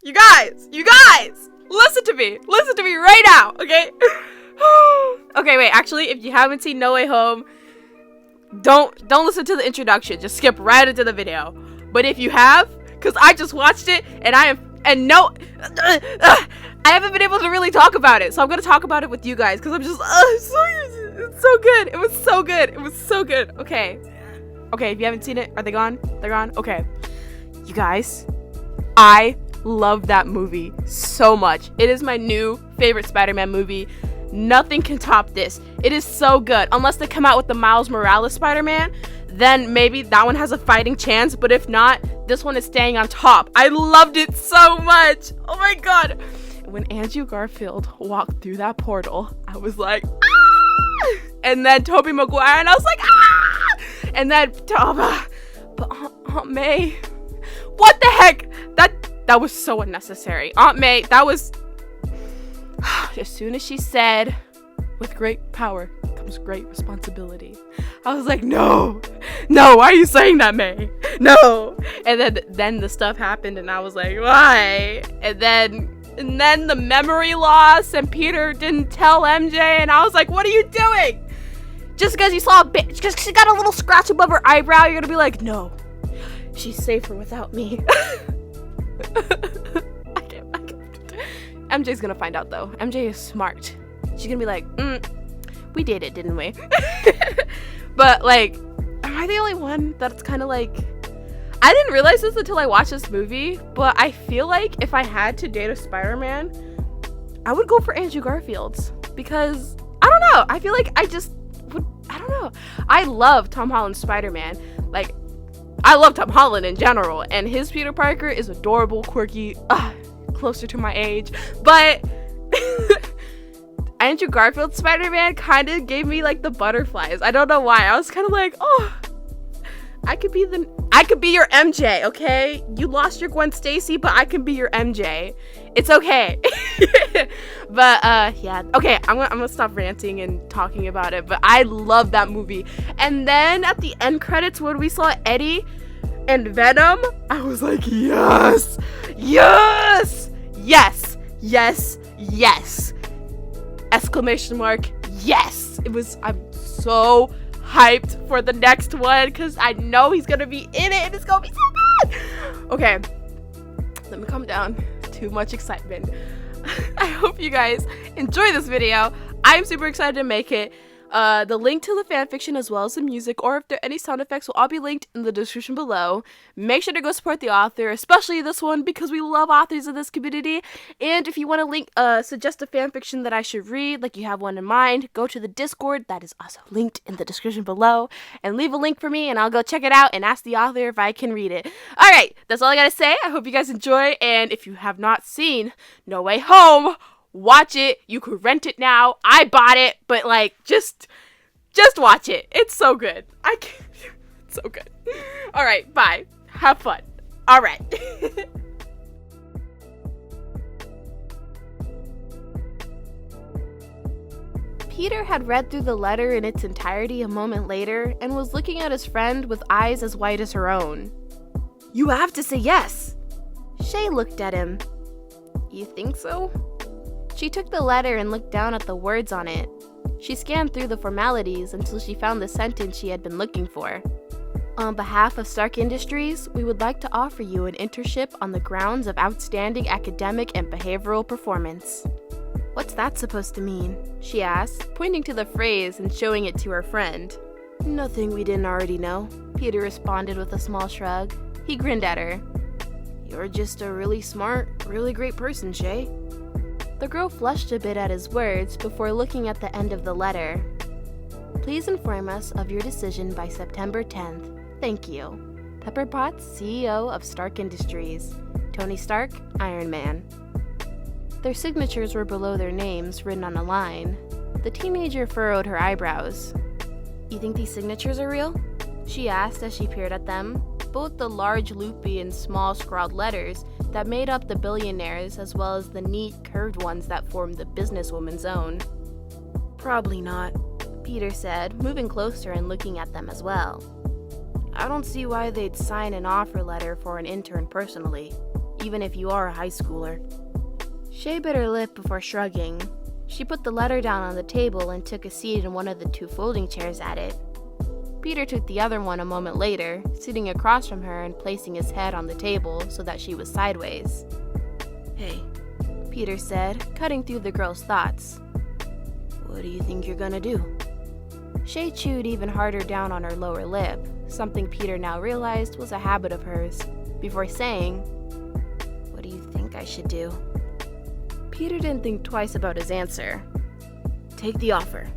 You guys, listen to me right now, okay? Okay, wait, actually, if you haven't seen No Way Home, don't listen to the introduction, just skip right into the video. But if you have, because I just watched it, and I haven't been able to really talk about it, so I'm gonna talk about it with you guys, because I'm just, it's so good, it was so good, okay, if you haven't seen it, are they gone? They're gone? Okay, you guys, I love that movie so much. It is my new favorite Spider-Man movie. Nothing can top this. It is so good. Unless they come out with the Miles Morales Spider-Man, then maybe that one has a fighting chance, but if not, this one is staying on top. I loved it so much. Oh my god. When Andrew Garfield walked through that portal, I was like, ah! And then Tobey Maguire, and I was like, ah! And then but Aunt May, what the heck? That was so unnecessary. Aunt May, that was, as soon as she said, with great power comes great responsibility, I was like, no, why are you saying that, May? No. And then the stuff happened, and I was like, why? And then the memory loss, and Peter didn't tell MJ, and I was like, what are you doing? Just because you saw just she got a little scratch above her eyebrow, you're gonna be like, no, she's safer without me. I can't. MJ's gonna find out though. MJ is smart. She's gonna be like, we did it, didn't we? But like, am I the only one that's kind of like, I didn't realize this until I watched this movie, but I feel like if I had to date a Spider-Man, I would go for Andrew Garfield's, because I don't know, I feel like I just would, I don't know, I love Tom Holland's Spider-Man. Like, I love Tom Holland in general, and his Peter Parker is adorable, quirky, closer to my age, but Andrew Garfield's Spider-Man kind of gave me like the butterflies. I don't know why. I was kind of like, oh, I could be your MJ, okay? You lost your Gwen Stacy, but I can be your MJ. It's okay. But yeah, okay, I'm gonna stop ranting and talking about it, but I love that movie. And then at the end credits, when we saw Eddie and Venom, I was like, yes, exclamation mark, yes. I'm so hyped for the next one, because I know he's gonna be in it, and it's gonna be so good. Okay, let me calm down. Too much excitement. I hope you guys enjoy this video. I'm super excited to make it. The link to the fanfiction as well as the music, or if there are any sound effects, will all be linked in the description below. Make sure to go support the author, especially this one, because we love authors in this community. And if you want to suggest a fanfiction that I should read, like you have one in mind, go to the Discord that is also linked in the description below, and leave a link for me, and I'll go check it out and ask the author if I can read it. Alright, that's all I gotta say. I hope you guys enjoy, and if you have not seen No Way Home, watch it. You could rent it now. I bought it, but like, just watch it. It's so good. It's so good. All right, bye. Have fun. All right. Peter had read through the letter in its entirety a moment later and was looking at his friend with eyes as white as her own. You have to say yes. Shay looked at him. You think so? She took the letter and looked down at the words on it. She scanned through the formalities until she found the sentence she had been looking for. On behalf of Stark Industries, we would like to offer you an internship on the grounds of outstanding academic and behavioral performance. What's that supposed to mean? She asked, pointing to the phrase and showing it to her friend. Nothing we didn't already know, Peter responded with a small shrug. He grinned at her. You're just a really smart, really great person, Shay. The girl flushed a bit at his words before looking at the end of the letter. Please inform us of your decision by September 10th. Thank you. Pepper Potts, CEO of Stark Industries. Tony Stark, Iron Man. Their signatures were below their names, written on a line. The teenager furrowed her eyebrows. You think these signatures are real? She asked as she peered at them, both the large loopy and small scrawled letters that made up the billionaires, as well as the neat curved ones that formed the businesswoman's own. Probably not, Peter said, moving closer and looking at them as well. I don't see why they'd sign an offer letter for an intern personally. even if you are a high schooler. Shay bit her lip before shrugging. She put the letter down on the table and took a seat in one of the 2 folding chairs at it. Peter took the other one a moment later, sitting across from her and placing his head on the table so that she was sideways. "Hey," Peter said, cutting through the girl's thoughts. "What do you think you're gonna do?" Shay chewed even harder down on her lower lip, something Peter now realized was a habit of hers, before saying, "What do you think I should do?" Peter didn't think twice about his answer. "Take the offer."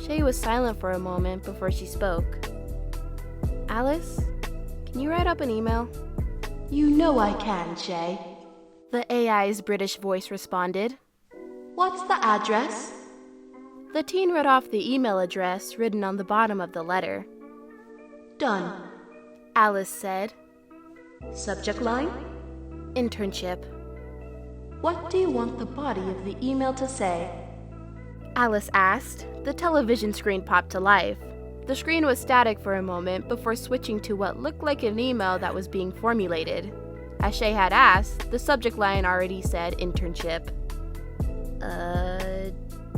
Shay was silent for a moment before she spoke. "Alice, can you write up an email?" "You know I can, Shay." The AI's British voice responded. "What's the address?" The teen read off the email address written on the bottom of the letter. "Done," Alice said. "Subject line?" Internship. "What do you want the body of the email to say?" Alice asked. The television screen popped to life. The screen was static for a moment before switching to what looked like an email that was being formulated. As Shay had asked, the subject line already said internship.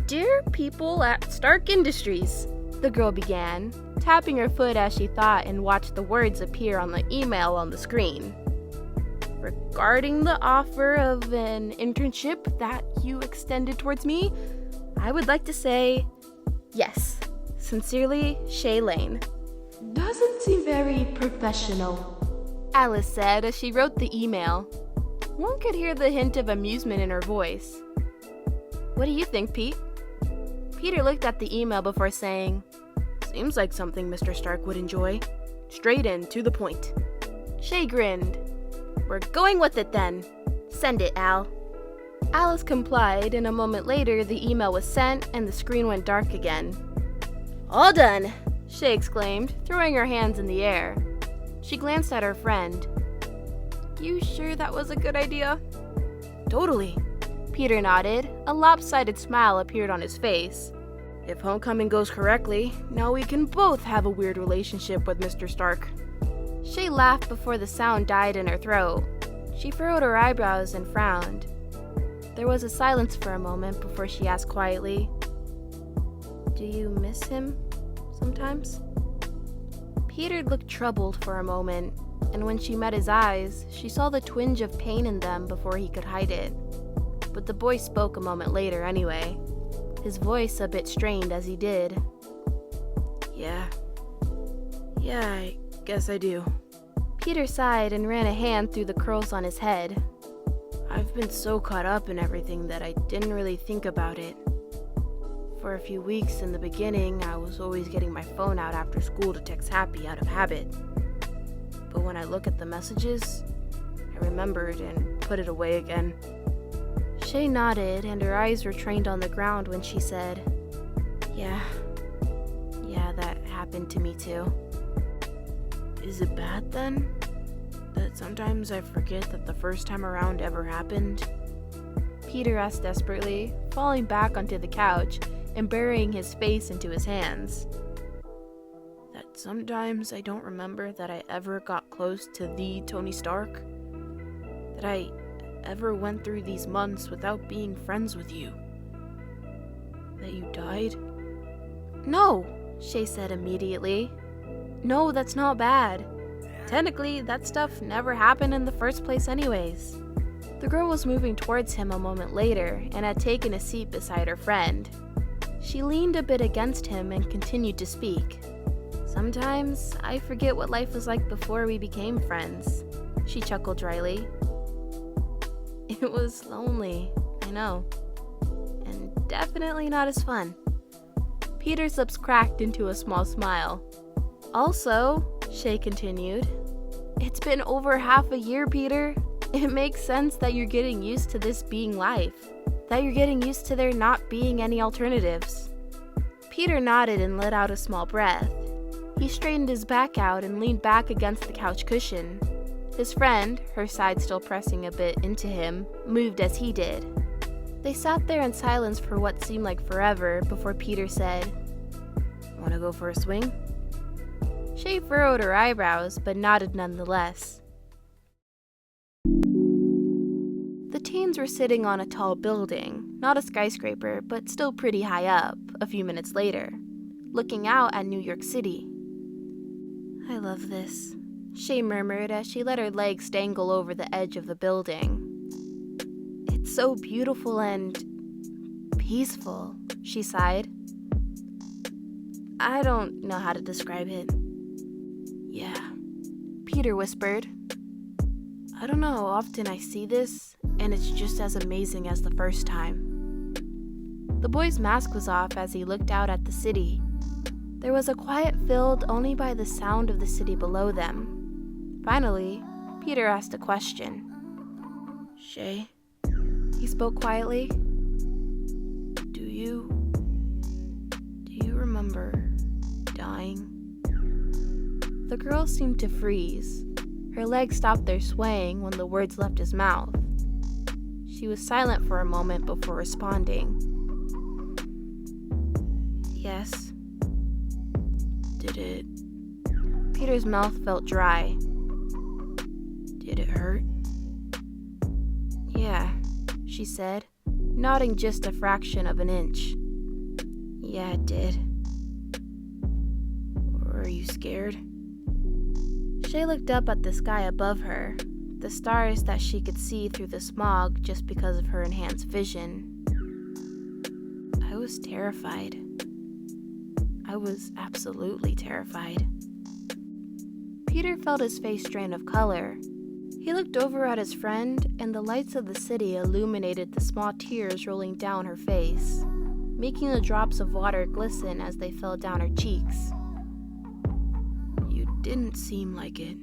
Dear people at Stark Industries, the girl began, tapping her foot as she thought and watched the words appear on the email on the screen. Regarding the offer of an internship that you extended towards me, I would like to say, yes. Sincerely, Shay Lane. "Doesn't seem very professional," Alice said as she wrote the email. One could hear the hint of amusement in her voice. "What do you think, Pete?" Peter looked at the email before saying, "Seems like something Mr. Stark would enjoy. Straight in, to the point." Shay grinned. "We're going with it then. Send it, Al." Alice complied, and a moment later the email was sent and the screen went dark again. "All done," Shay exclaimed, throwing her hands in the air. She glanced at her friend. "You sure that was a good idea?" "Totally." Peter nodded. A lopsided smile appeared on his face. "If homecoming goes correctly, now we can both have a weird relationship with Mr. Stark." Shay laughed before the sound died in her throat. She furrowed her eyebrows and frowned. There was a silence for a moment before she asked quietly, "Do you miss him sometimes?" Peter looked troubled for a moment, and when she met his eyes, she saw the twinge of pain in them before he could hide it. But the boy spoke a moment later anyway, his voice a bit strained as he did. Yeah, I guess I do." Peter sighed and ran a hand through the curls on his head. "I've been so caught up in everything that I didn't really think about it. For a few weeks in the beginning, I was always getting my phone out after school to text Happy out of habit. But when I look at the messages, I remembered and put it away again." Shay nodded, and her eyes were trained on the ground when she said, Yeah, that happened to me too." "Is it bad then? That sometimes I forget that the first time around ever happened?" Peter asked desperately, falling back onto the couch and burying his face into his hands. "That sometimes I don't remember that I ever got close to the Tony Stark? That I ever went through these months without being friends with you? That you died?" "No," Shay said immediately. "No, that's not bad. Technically, that stuff never happened in the first place anyways." The girl was moving towards him a moment later and had taken a seat beside her friend. She leaned a bit against him and continued to speak. "Sometimes I forget what life was like before we became friends," she chuckled dryly. "It was lonely, I know, and definitely not as fun." Peter's lips cracked into a small smile. "Also," Shay continued, "it's been over half a year, Peter. It makes sense that you're getting used to this being life, that you're getting used to there not being any alternatives." Peter nodded and let out a small breath. He straightened his back out and leaned back against the couch cushion. His friend, her side still pressing a bit into him, moved as he did. They sat there in silence for what seemed like forever before Peter said, "Want to go for a swing?" Shay furrowed her eyebrows but nodded nonetheless. The teens were sitting on a tall building, not a skyscraper, but still pretty high up, a few minutes later, looking out at New York City. "I love this," Shay murmured as she let her legs dangle over the edge of the building. "It's so beautiful and peaceful," she sighed. "I don't know how to describe it." "Yeah," Peter whispered. "I don't know how often I see this, and it's just as amazing as the first time." The boy's mask was off as he looked out at the city. There was a quiet filled only by the sound of the city below them. Finally, Peter asked a question. "Shay," he spoke quietly, Do you remember dying?" The girl seemed to freeze. Her legs stopped their swaying when the words left his mouth. She was silent for a moment before responding. "Yes." Did it? Peter's mouth felt dry. Did it hurt? "Yeah," she said, nodding just a fraction of an inch. "Yeah, it did." Were you scared? Shay looked up at the sky above her, the stars that she could see through the smog just because of her enhanced vision. I was terrified. I was absolutely terrified. Peter felt his face drain of color. He looked over at his friend, and the lights of the city illuminated the small tears rolling down her face, making the drops of water glisten as they fell down her cheeks. You didn't seem like it.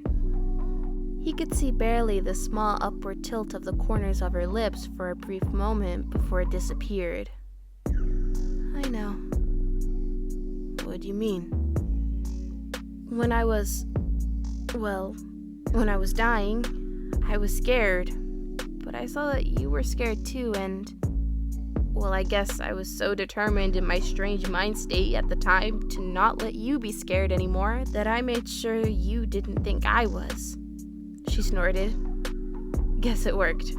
He could see barely the small upward tilt of the corners of her lips for a brief moment before it disappeared. I know. What do you mean? When I was dying, I was scared, but I saw that you were scared too, and, I guess I was so determined in my strange mind state at the time to not let you be scared anymore that I made sure you didn't think I was. She snorted. Guess it worked.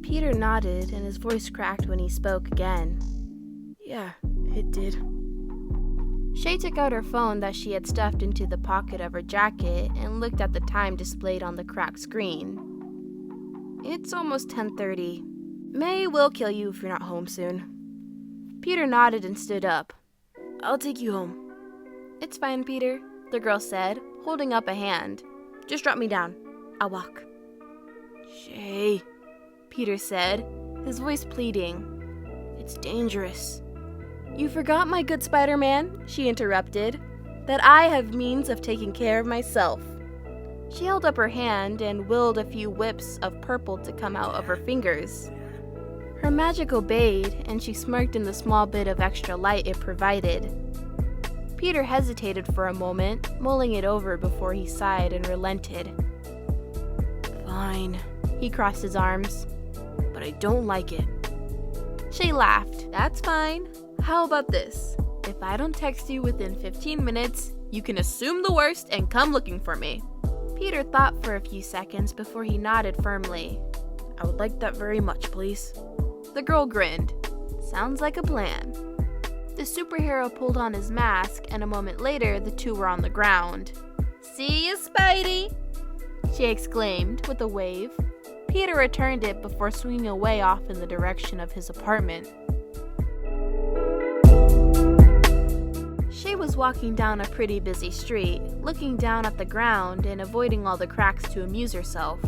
Peter nodded, and his voice cracked when he spoke again. Yeah, it did. Shay took out her phone that she had stuffed into the pocket of her jacket and looked at the time displayed on the cracked screen. "It's almost 10:30. May will kill you if you're not home soon." Peter nodded and stood up. "I'll take you home." "It's fine, Peter," the girl said, holding up a hand. "Just drop me down. I'll walk." "Shay," Peter said, his voice pleading. "It's dangerous." "You forgot, my good Spider-Man," she interrupted, "that I have means of taking care of myself." She held up her hand and willed a few whips of purple to come out of her fingers. Her magic obeyed, and she smirked in the small bit of extra light it provided. Peter hesitated for a moment, mulling it over before he sighed and relented. "Fine." He crossed his arms. "But I don't like it." Shay laughed. "That's fine. How about this? If I don't text you within 15 minutes, you can assume the worst and come looking for me." Peter thought for a few seconds before he nodded firmly. "I would like that very much, please." The girl grinned. "Sounds like a plan." The superhero pulled on his mask, and a moment later, the two were on the ground. "See ya, Spidey!" she exclaimed with a wave. Peter returned it before swinging away off in the direction of his apartment. Shay was walking down a pretty busy street, looking down at the ground and avoiding all the cracks to amuse herself.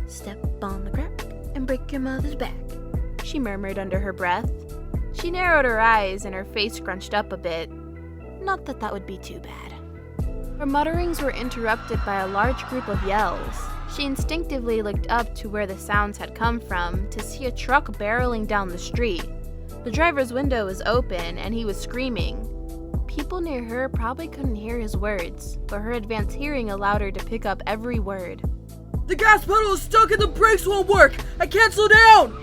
"Step on the crack and break your mother's back," she murmured under her breath. She narrowed her eyes and her face scrunched up a bit. Not that that would be too bad. Her mutterings were interrupted by a large group of yells. She instinctively looked up to where the sounds had come from to see a truck barreling down the street. The driver's window was open and he was screaming. People near her probably couldn't hear his words, but her advanced hearing allowed her to pick up every word. "The gas pedal is stuck and the brakes won't work! I can't slow down!"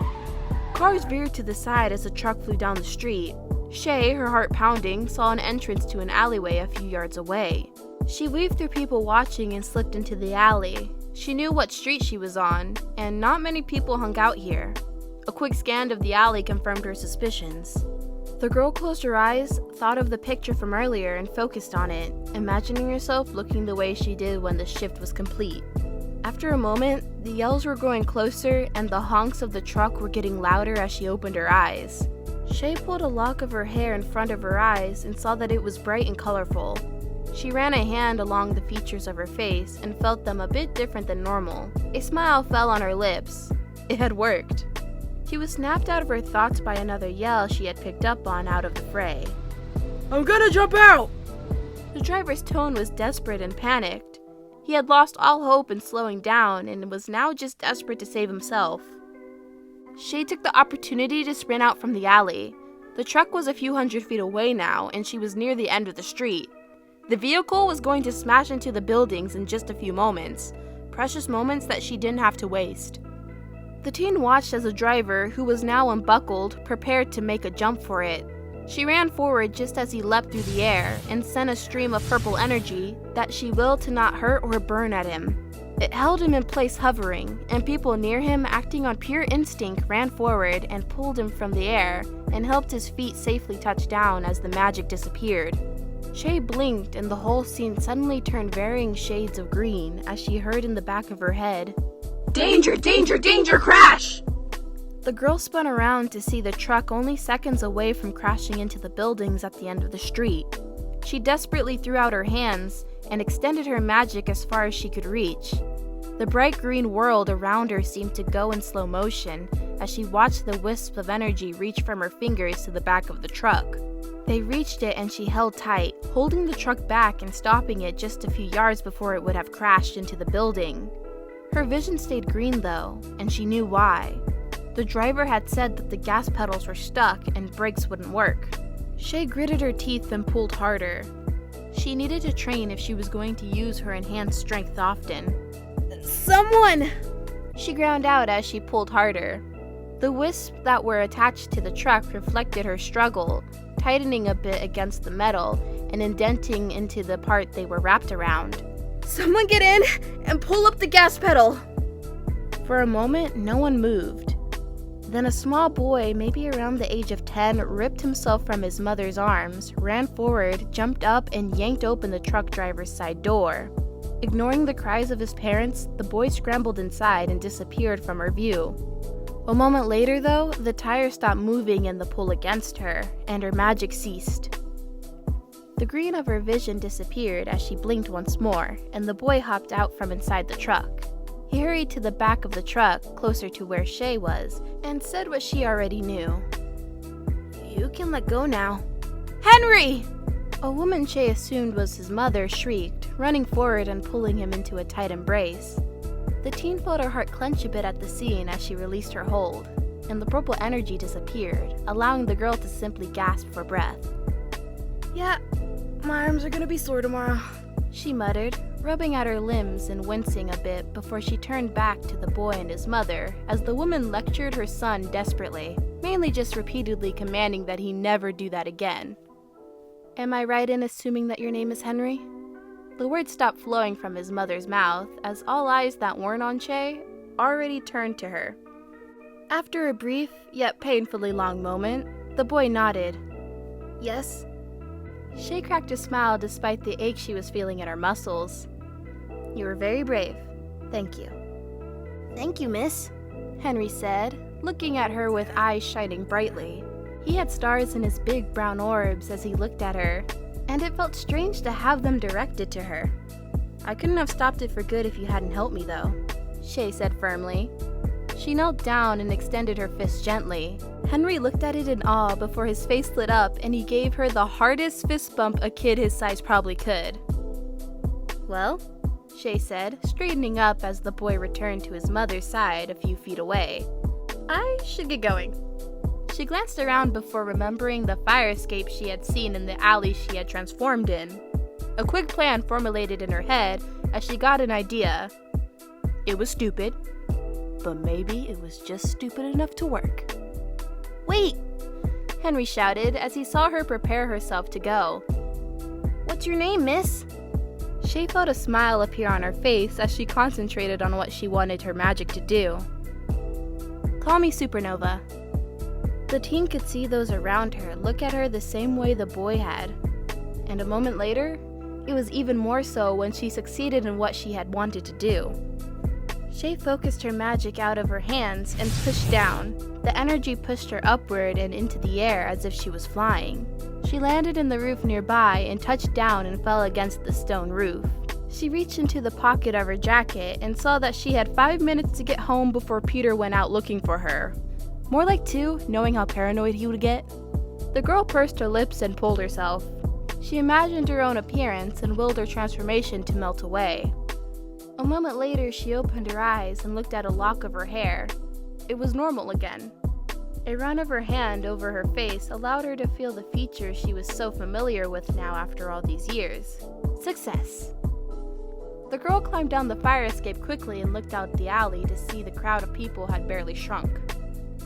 Cars veered to the side as the truck flew down the street. Shay, her heart pounding, saw an entrance to an alleyway a few yards away. She weaved through people watching and slipped into the alley. She knew what street she was on, and not many people hung out here. A quick scan of the alley confirmed her suspicions. The girl closed her eyes, thought of the picture from earlier, and focused on it, imagining herself looking the way she did when the shift was complete. After a moment, the yells were growing closer, and the honks of the truck were getting louder as she opened her eyes. Shay pulled a lock of her hair in front of her eyes and saw that it was bright and colorful. She ran a hand along the features of her face and felt them a bit different than normal. A smile fell on her lips. It had worked. She was snapped out of her thoughts by another yell she had picked up on out of the fray. I'm gonna jump out! The driver's tone was desperate and panicked. He had lost all hope in slowing down and was now just desperate to save himself. Shay took the opportunity to sprint out from the alley. The truck was a few hundred feet away now, and she was near the end of the street. The vehicle was going to smash into the buildings in just a few moments, precious moments that she didn't have to waste. The teen watched as the driver, who was now unbuckled, prepared to make a jump for it. She ran forward just as he leapt through the air and sent a stream of purple energy that she willed to not hurt or burn at him. It held him in place hovering, and people near him, acting on pure instinct, ran forward and pulled him from the air and helped his feet safely touch down as the magic disappeared. Shay blinked and the whole scene suddenly turned varying shades of green as she heard in the back of her head, Danger, danger, danger, crash! The girl spun around to see the truck only seconds away from crashing into the buildings at the end of the street. She desperately threw out her hands and extended her magic as far as she could reach. The bright green world around her seemed to go in slow motion as she watched the wisp of energy reach from her fingers to the back of the truck. They reached it and she held tight, holding the truck back and stopping it just a few yards before it would have crashed into the building. Her vision stayed green though, and she knew why. The driver had said that the gas pedals were stuck and brakes wouldn't work. Shay gritted her teeth and pulled harder. She needed to train if she was going to use her enhanced strength often. Someone! She ground out as she pulled harder. The wisps that were attached to the truck reflected her struggle, tightening a bit against the metal and indenting into the part they were wrapped around. Someone get in and pull up the gas pedal! For a moment, no one moved. Then a small boy, maybe around the age of 10, ripped himself from his mother's arms, ran forward, jumped up, and yanked open the truck driver's side door. Ignoring the cries of his parents, the boy scrambled inside and disappeared from her view. A moment later, though, the tire stopped moving in the pull against her, and her magic ceased. The green of her vision disappeared as she blinked once more, and the boy hopped out from inside the truck. He hurried to the back of the truck, closer to where Shay was, and said what she already knew. "You can let go now." "Henry!" A woman Shay assumed was his mother shrieked, running forward and pulling him into a tight embrace. The teen felt her heart clench a bit at the scene as she released her hold, and the purple energy disappeared, allowing the girl to simply gasp for breath. Yeah, my arms are gonna be sore tomorrow, she muttered, rubbing at her limbs and wincing a bit before she turned back to the boy and his mother as the woman lectured her son desperately, mainly just repeatedly commanding that he never do that again. "Am I right in assuming that your name is Henry?" The words stopped flowing from his mother's mouth as all eyes that weren't on Shay already turned to her. After a brief, yet painfully long moment, the boy nodded. "Yes." Shay cracked a smile despite the ache she was feeling in her muscles. "You were very brave. Thank you." "Thank you, miss," Henry said, looking at her with eyes shining brightly. He had stars in his big brown orbs as he looked at her, and it felt strange to have them directed to her. "I couldn't have stopped it for good if you hadn't helped me, though," Shay said firmly. She knelt down and extended her fist gently. Henry looked at it in awe before his face lit up and he gave her the hardest fist bump a kid his size probably could. "Well," Shay said, straightening up as the boy returned to his mother's side a few feet away, "I should get going." She glanced around before remembering the fire escape she had seen in the alley she had transformed in. A quick plan formulated in her head as she got an idea. It was stupid, but maybe it was just stupid enough to work. "Wait!" Henry shouted as he saw her prepare herself to go. "What's your name, miss?" Shay felt a smile appear on her face as she concentrated on what she wanted her magic to do. Call me Supernova. The teen could see those around her look at her the same way the boy had. And a moment later, it was even more so when she succeeded in what she had wanted to do. Shay focused her magic out of her hands and pushed down. The energy pushed her upward and into the air as if she was flying. She landed in the roof nearby and touched down and fell against the stone roof. She reached into the pocket of her jacket and saw that she had 5 minutes to get home before Peter went out looking for her. More like 2, knowing how paranoid he would get. The girl pursed her lips and pulled herself. She imagined her own appearance and willed her transformation to melt away. A moment later, she opened her eyes and looked at a lock of her hair. It was normal again. A run of her hand over her face allowed her to feel the features she was so familiar with now after all these years. Success! The girl climbed down the fire escape quickly and looked out the alley to see the crowd of people had barely shrunk.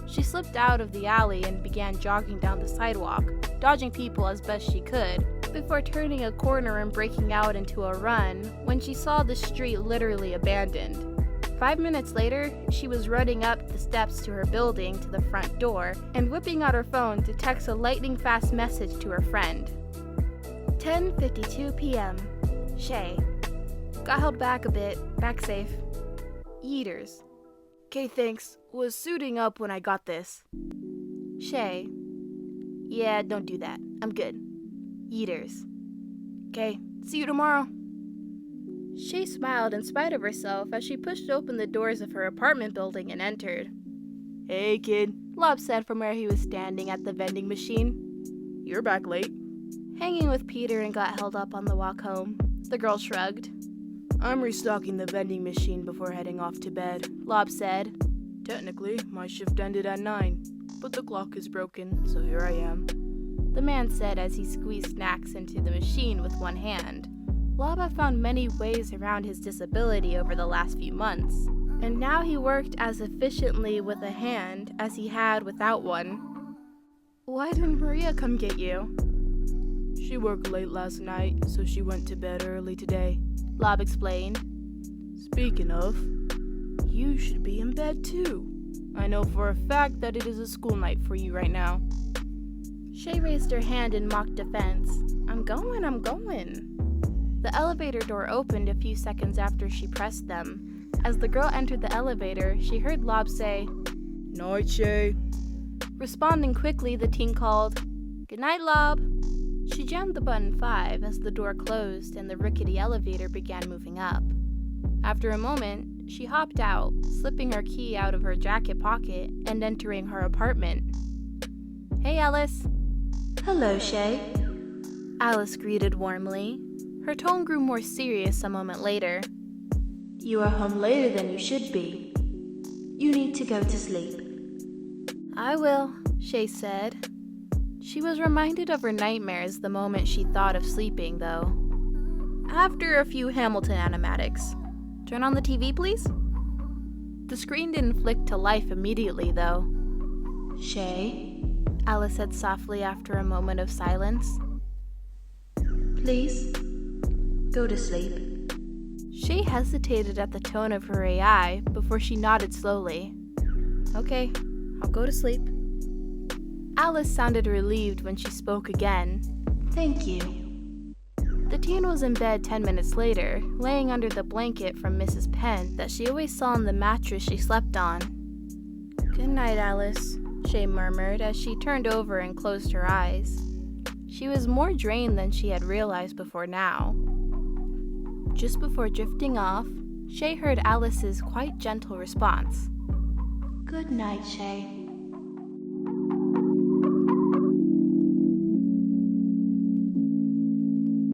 She slipped out of the alley and began jogging down the sidewalk, dodging people as best she could, before turning a corner and breaking out into a run when she saw the street literally abandoned. 5 minutes later, she was running up the steps to her building to the front door and whipping out her phone to text a lightning-fast message to her friend. 10:52 p.m. Shay. Got held back a bit. Back safe. Yeeters. Okay, thanks. Was suiting up when I got this. Shay. Yeah, don't do that. I'm good. Yeeters. Okay, see you tomorrow. Shay smiled in spite of herself as she pushed open the doors of her apartment building and entered. Hey, kid, Lob said from where he was standing at the vending machine. You're back late. Hanging with Peter and got held up on the walk home. The girl shrugged. I'm restocking the vending machine before heading off to bed, Lob said. Technically, my shift ended at 9, but the clock is broken, so here I am. The man said as he squeezed snacks into the machine with one hand. Lob had found many ways around his disability over the last few months, and now he worked as efficiently with a hand as he had without one. Why didn't Maria come get you? She worked late last night, so she went to bed early today, Lob explained. Speaking of, you should be in bed too. I know for a fact that it is a school night for you right now. Shay raised her hand in mock defense. I'm going. The elevator door opened a few seconds after she pressed them. As the girl entered the elevator, she heard Lob say, Night, Shay. Responding quickly, the teen called, Good night, Lob. She jammed the button 5 as the door closed and the rickety elevator began moving up. After a moment, she hopped out, slipping her key out of her jacket pocket and entering her apartment. Hey, Alice. Hello, Shay. Alice greeted warmly. Her tone grew more serious a moment later. You are home later than you should be. You need to go to sleep. I will, Shay said. She was reminded of her nightmares the moment she thought of sleeping, though. After a few Hamilton animatics. Turn on the TV, please? The screen didn't flick to life immediately, though. Shay? Alice said softly after a moment of silence. Please, go to sleep. Shay hesitated at the tone of her AI before she nodded slowly. Okay, I'll go to sleep. Alice sounded relieved when she spoke again. Thank you. The teen was in bed 10 minutes later, laying under the blanket from Mrs. Penn that she always saw on the mattress she slept on. Good night, Alice, Shay murmured as she turned over and closed her eyes. She was more drained than she had realized before now. Just before drifting off, Shay heard Alice's quite gentle response. Good night, Shay.